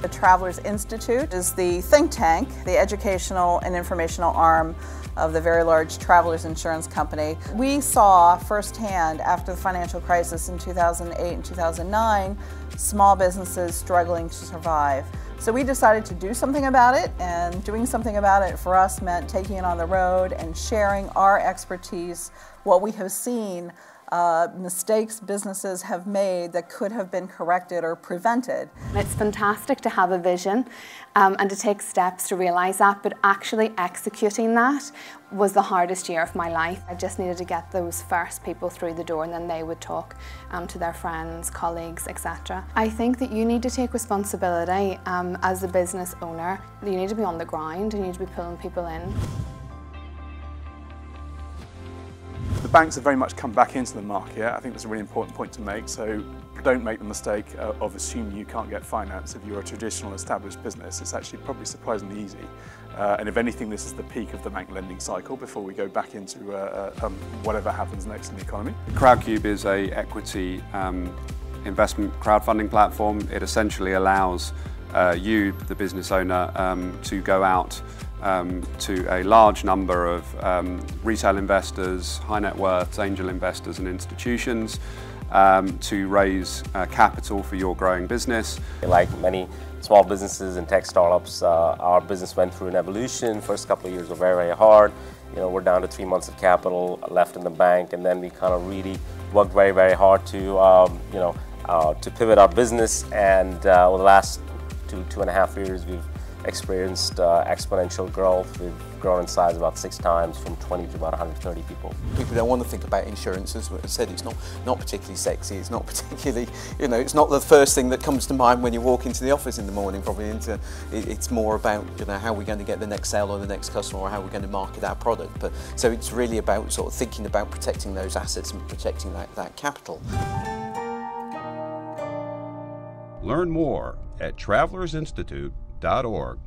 The Travelers Institute is the think tank, the educational and informational arm of the very large Travelers Insurance Company. We saw firsthand after the financial crisis in 2008 and 2009, small businesses struggling to survive. So we decided to do something about it, and doing something about it for us meant taking it on the road and sharing our expertise, what we have seen, mistakes businesses have made that could have been corrected or prevented. It's fantastic to have a vision and to take steps to realise that, but actually executing that was the hardest year of my life. I just needed to get those first people through the door, and then they would talk to their friends, colleagues, etc. I think that you need to take responsibility as a business owner. You need to be on the ground, you need to be pulling people in. The banks have very much come back into the market. I think that's a really important point to make. So don't make the mistake of assuming you can't get finance if you're a traditional established business. It's actually probably surprisingly easy. And if anything, this is the peak of the bank lending cycle before we go back into whatever happens next in the economy. Crowdcube is an equity investment crowdfunding platform. It essentially allows you, the business owner, to go out to a large number of retail investors, high net worth, angel investors and institutions to raise capital for your growing business. Like many small businesses and tech startups, our business went through an evolution. First couple of years were very, very hard. You know, we're down to 3 months of capital left in the bank, and then we kind of really worked very, very hard to to pivot our business. And over the last two and a half years, we've experienced exponential growth. We've grown in size about 6 times, from 20 to about 130 people. People don't want to think about insurance. As I said, it's not particularly sexy. It's not particularly, it's not the first thing that comes to mind when you walk into the office in the morning. Probably it's more about how we're going to get the next sale or the next customer, or how we're going to market our product. But so it's really about sort of thinking about protecting those assets and protecting that capital. Learn more at travelersinstitute.org.